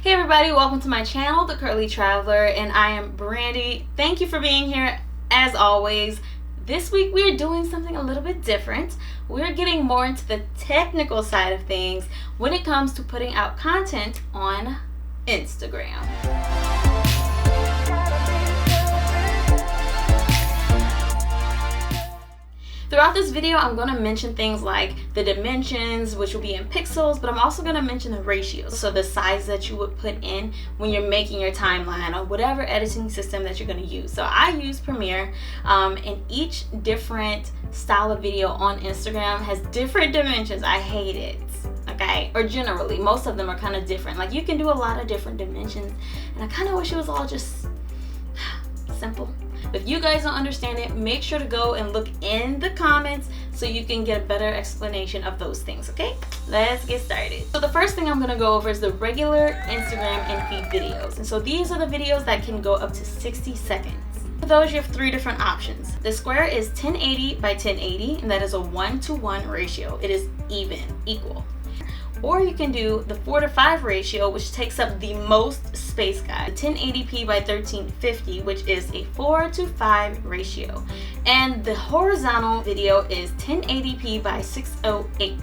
Hey everybody, welcome to my channel, The Curly Traveler, and I am Brandy. Thank you for being here as always. This week we're doing something a little bit different. We're getting more into the technical side of things when it comes to putting out content on Instagram. Throughout this video, I'm going to mention things like the dimensions, which will be in pixels, but I'm also going to mention the ratios. So the size that you would put in when you're making your timeline or whatever editing system that you're going to use. So I use Premiere, and each different style of video on Instagram has different dimensions. I hate it. Okay, or generally, most of them are kind of different. Like you can do a lot of different dimensions, and I kind of wish it was all just simple. If you guys don't understand it, make sure to go and look in the comments so you can get a better explanation of those things, okay? Let's get started. So the first thing I'm gonna go over is the regular Instagram and feed videos. And so these are the videos that can go up to 60 seconds. For those, you have three different options. The square is 1080 by 1080, and that is a 1-to-1 ratio. It is equal. Or you can do the 4-to-5 ratio, which takes up the most space, guys. 1080p by 1350, which is a 4-to-5 ratio. And the horizontal video is 1080p by 608p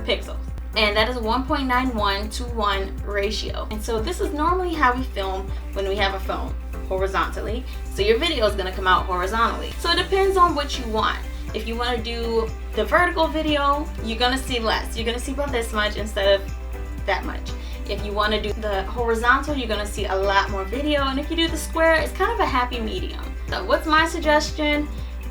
pixels. And that is a 1.91-to-1 ratio. And so this is normally how we film when we have a phone, horizontally. So your video is gonna come out horizontally. So it depends on what you want. If you want to do the vertical video, you're going to see less. You're going to see about this much instead of that much. If you want to do the horizontal, you're going to see a lot more video. And if you do the square, it's kind of a happy medium. So what's my suggestion?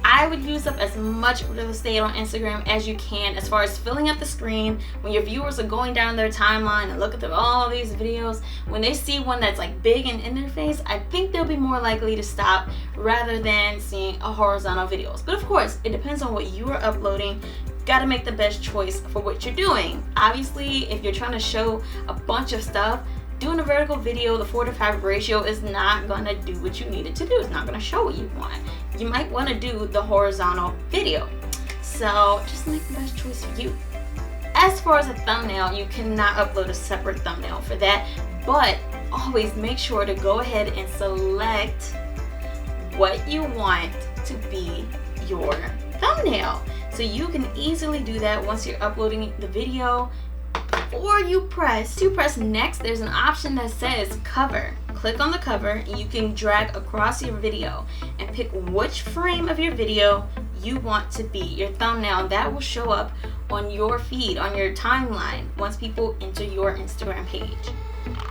I would use up as much real estate on Instagram as you can as far as filling up the screen. When your viewers are going down their timeline and look at all these videos, when they see one that's like big and in their face, I think they'll be more likely to stop rather than seeing a horizontal videos. But of course, it depends on what you are uploading. Got to make the best choice for what you're doing. Obviously, if you're trying to show a bunch of stuff, doing a vertical video, the 4-to-5 ratio is not going to do what you need it to do. It's not going to show what you want. You might want to do the horizontal video. So just make the best choice for you. As far as a thumbnail, you cannot upload a separate thumbnail for that, but always make sure to go ahead and select what you want to be your thumbnail. So you can easily do that once you're uploading the video. Or you press next, there's an option that says cover. Click on the cover and you can drag across your video and pick which frame of your video you want to be your thumbnail. That will show up on your feed, on your timeline, once people enter your Instagram page.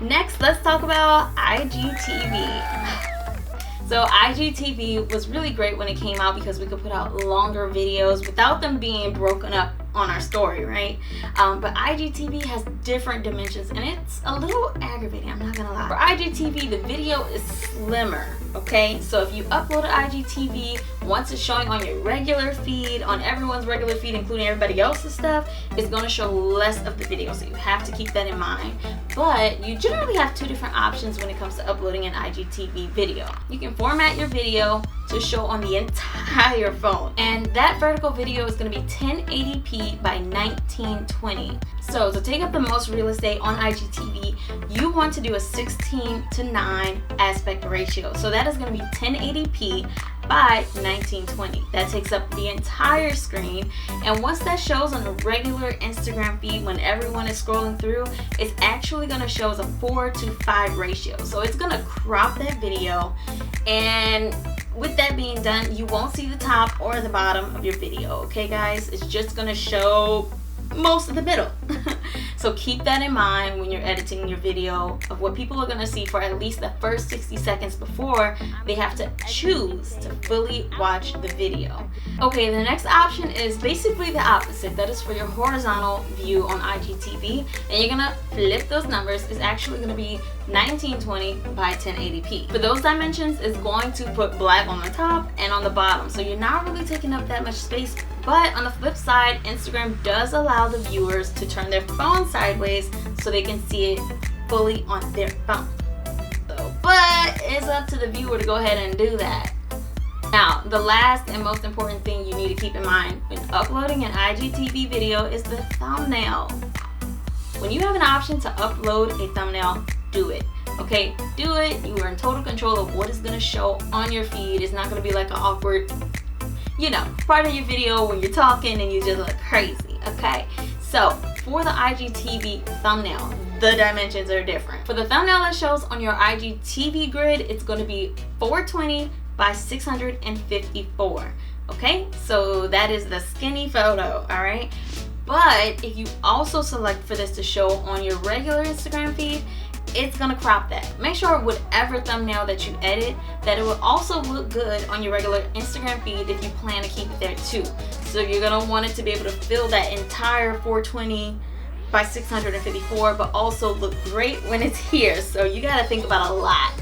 Next, let's talk about IGTV. So IGTV was really great when it came out because we could put out longer videos without them being broken up on our story, right? But IGTV has different dimensions and it's a little aggravating, I'm not gonna lie. For IGTV, the video is slimmer, okay? So if you upload an IGTV, once it's showing on your regular feed, on everyone's regular feed, including everybody else's stuff, it's gonna show less of the video, so you have to keep that in mind. But you generally have two different options when it comes to uploading an IGTV video. You can format your video to show on the entire phone, and that vertical video is going to be 1080p by 1920. So to take up the most real estate on IGTV, you want to do a 16:9 aspect ratio. So that is going to be 1080p by 1920. That takes up the entire screen, and once that shows on a regular Instagram feed when everyone is scrolling through, it's actually going to show as a 4-to-5 ratio. So it's going to crop that video, and with that being done, you won't see the top or the bottom of your video, okay guys? It's just going to show most of the middle. So keep that in mind when you're editing your video of what people are going to see for at least the first 60 seconds before they have to choose to fully watch the video. Okay, the next option is basically the opposite. That is for your horizontal view on IGTV, and you're gonna flip those numbers. It's actually gonna be 1920 by 1080p. For those dimensions, it's going to put black on the top and on the bottom, so you're not really taking up that much space. But on the flip side, Instagram does allow the viewers to turn their phone sideways so they can see it fully on their phone. But it's up to the viewer to go ahead and do that. Now, the last and most important thing you need to keep in mind when uploading an IGTV video is the thumbnail. when you have an option to upload a thumbnail, do it. Okay, do it. You are in total control of what is going to show on your feed. It's not going to be like an awkward, part of your video when you're talking and you just look crazy. Okay, so for the IGTV thumbnail, the dimensions are different. For the thumbnail that shows on your IGTV grid, it's going to be 420 by 654. Okay, so that is the skinny photo. All right, but if you also select for this to show on your regular Instagram feed, it's gonna crop that. Make sure whatever thumbnail that you edit, that it will also look good on your regular Instagram feed if you plan to keep it there too. So you're gonna want it to be able to fill that entire 420 by 654, but also look great when it's here. So you gotta think about a lot.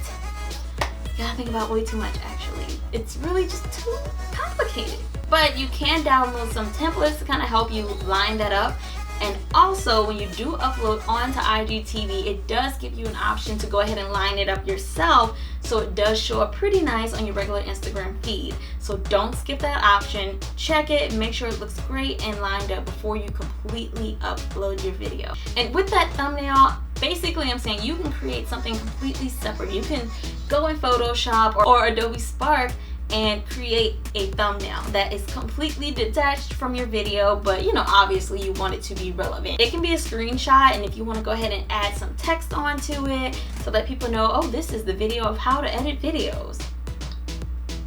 You gotta think about way too much, actually. It's really just too complicated. But you can download some templates to kind of help you line that up. And also, when you do upload onto IGTV, it does give you an option to go ahead and line it up yourself, so it does show up pretty nice on your regular Instagram feed. So don't skip that option. Check it, make sure it looks great and lined up before you completely upload your video. And with that thumbnail, basically I'm saying you can create something completely separate. You can go in Photoshop or Adobe Spark and create a thumbnail that is completely detached from your video, but obviously you want it to be relevant. It can be a screenshot, and if you want to go ahead and add some text onto it so that people know, oh, this is the video of how to edit videos,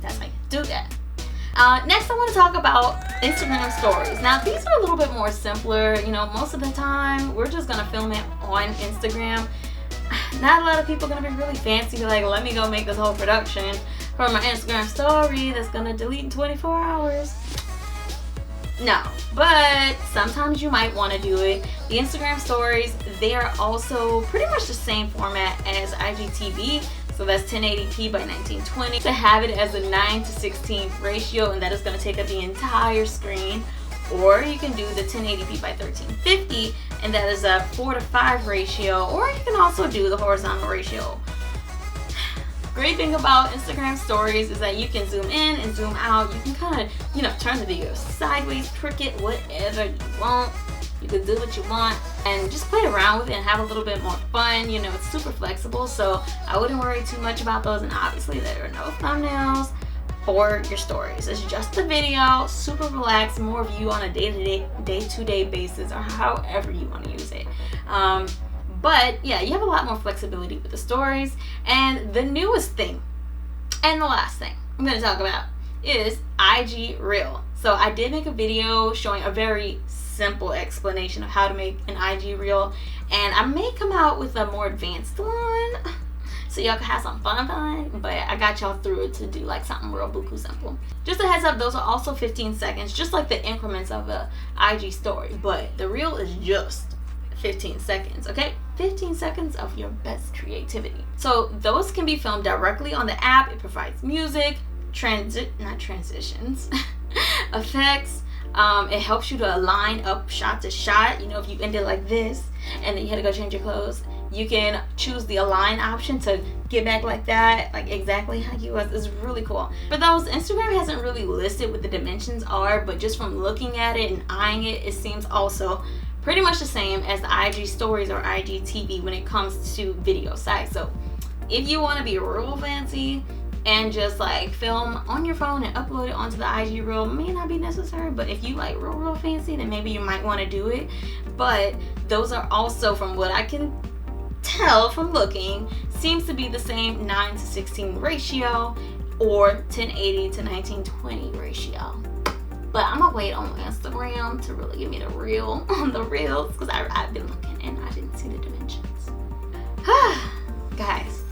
that's how you do that. Next I want to talk about Instagram stories. Now these are a little bit more simpler. Most of the time we're just gonna film it on Instagram. Not a lot of people are gonna be really fancy, like, let me go make this whole production for my Instagram story that's gonna delete in 24 hours. No, but sometimes you might want to do it. The Instagram stories, they are also pretty much the same format as IGTV, so that's 1080p by 1920. To have it as a 9:16 ratio, and that is going to take up the entire screen. Or you can do the 1080p by 1350, and that is a 4:5 ratio. Or you can also do the horizontal ratio. Great thing about Instagram stories is that you can zoom in and zoom out. You can kind of, turn the video sideways, crooked, whatever you want. You can do what you want and just play around with it and have a little bit more fun. It's super flexible, so I wouldn't worry too much about those. And obviously there are no thumbnails for your stories. It's just a video, super relaxed, more of you on a day-to-day basis, or however you want to use it. But yeah, you have a lot more flexibility with the stories. And the newest thing, and the last thing I'm going to talk about, is IG Reel. So I did make a video showing a very simple explanation of how to make an IG Reel, and I may come out with a more advanced one so y'all can have some fun, but I got y'all through it to do like something real buku simple. Just a heads up, those are also 15 seconds, just like the increments of a IG story, but the reel is just 15 seconds, okay? 15 seconds of your best creativity. So those can be filmed directly on the app. It provides music, not transitions, effects. It helps you to line up shot to shot. If you ended like this and then you had to go change your clothes, you can choose the align option to get back like that, like exactly how you was. It's really cool. For those, Instagram hasn't really listed what the dimensions are, but just from looking at it and eyeing it, it seems also pretty much the same as the IG stories or IGTV when it comes to video size. So if you want to be real fancy and just like film on your phone and upload it onto the IG Reel, may not be necessary, but if you like real fancy, then maybe you might want to do it. But those are also, from what I can tell from looking, seems to be the same 9:16 ratio or 1080 to 1920 ratio. But I'm gonna wait on Instagram to really give me the real on the reels, because I've been looking and I didn't see the dimensions. Guys,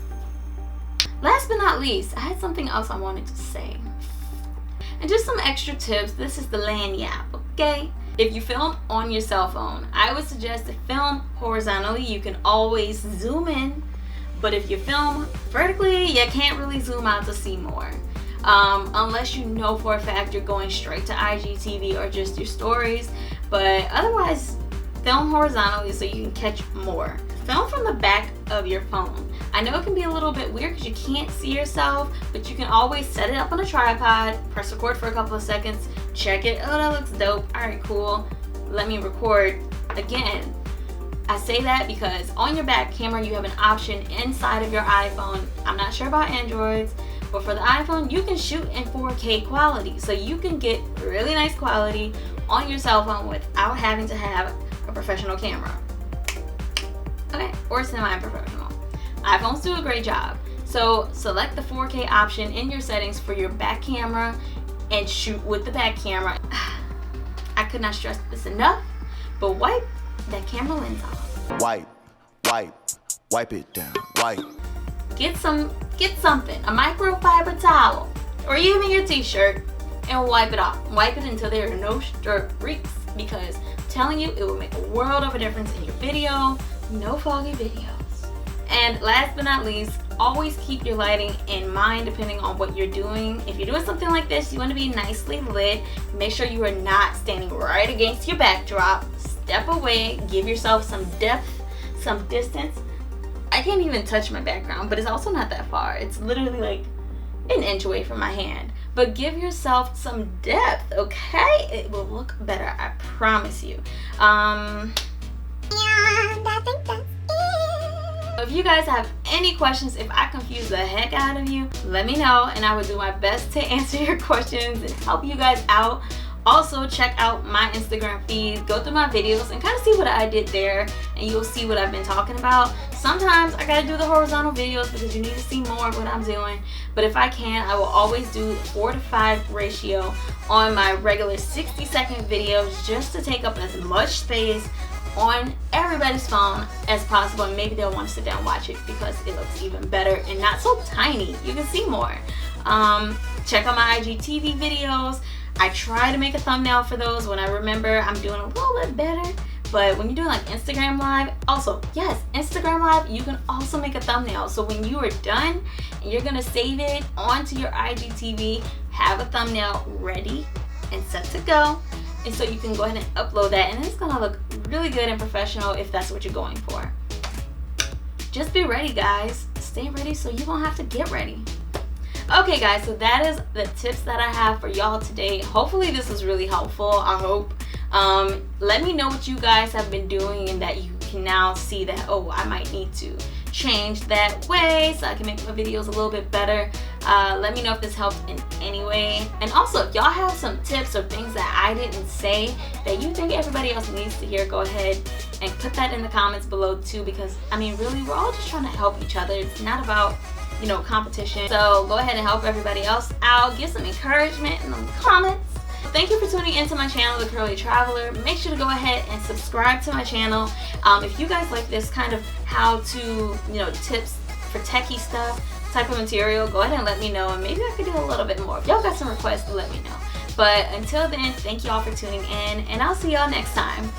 last but not least, I had something else I wanted to say. And just some extra tips. This is the lanyap, okay? If you film on your cell phone, I would suggest to film horizontally. You can always zoom in, but if you film vertically, you can't really zoom out to see more. Unless you know for a fact you're going straight to IGTV or just your stories. But otherwise, film horizontally so you can catch more. Film from the back of your phone. I know it can be a little bit weird because you can't see yourself, but you can always set it up on a tripod, press record for a couple of seconds, check it. Oh, that looks dope. All right, cool. Let me record again. I say that because on your back camera you have an option inside of your iPhone. I'm not sure about Androids, but for the iPhone you can shoot in 4K quality. So you can get really nice quality on your cell phone without having to have a professional camera. Okay, or semi-professional. iPhones do a great job. So select the 4K option in your settings for your back camera and shoot with the back camera. I could not stress this enough, but wipe that camera lens off. Wipe it down, wipe. Get something, a microfiber towel, or even your t-shirt, and wipe it off. Wipe it until there are no streaks, because I'm telling you, it will make a world of a difference in your video. No foggy videos. And last but not least, always keep your lighting in mind depending on what you're doing. If you're doing something like this, you want to be nicely lit. Make sure you are not standing right against your backdrop. Step away, give yourself some depth, some distance. I can't even touch my background, but it's also not that far. It's literally like an inch away from my hand. But give yourself some depth, okay? It will look better, I promise you. And I think that's it. If you guys have any questions, if I confuse the heck out of you, let me know and I will do my best to answer your questions and help you guys out. Also, check out my Instagram feed, go through my videos and kind of see what I did there, and you'll see what I've been talking about. Sometimes I gotta do the horizontal videos because you need to see more of what I'm doing, but if I can, I will always do 4 to 5 ratio on my regular 60-second videos just to take up as much space on everybody's phone as possible, and maybe they'll want to sit down and watch it because it looks even better and not so tiny. You can see more. Check out my IGTV videos. I try to make a thumbnail for those when I remember I'm doing a little bit better. But when you're doing like Instagram Live, also, yes, Instagram Live, you can also make a thumbnail. So when you are done and you're gonna save it onto your IGTV, have a thumbnail ready and set to go. And so you can go ahead and upload that, and it's gonna look really good and professional if that's what you're going for. Just be ready, guys. Stay ready so you won't have to get ready. Okay, guys, so that is the tips that I have for y'all today. Hopefully this was really helpful, I hope. Let me know what you guys have been doing and that you can now see that, oh, I might need to change that way so I can make my videos a little bit better. Let me know if this helped in any way. And also, if y'all have some tips or things that I didn't say that you think everybody else needs to hear, go ahead and put that in the comments below too, because I mean, really, we're all just trying to help each other. It's not about, you know, competition. So go ahead and help everybody else out. Give some encouragement in the comments. Thank you for tuning into my channel, The Curly Traveler. Make sure to go ahead and subscribe to my channel. If you guys like this kind of how-to, you know, tips for techie stuff type of material, go ahead and let me know, and maybe I could do a little bit more. If y'all got some requests, let me know. But until then, thank y'all for tuning in, and I'll see y'all next time.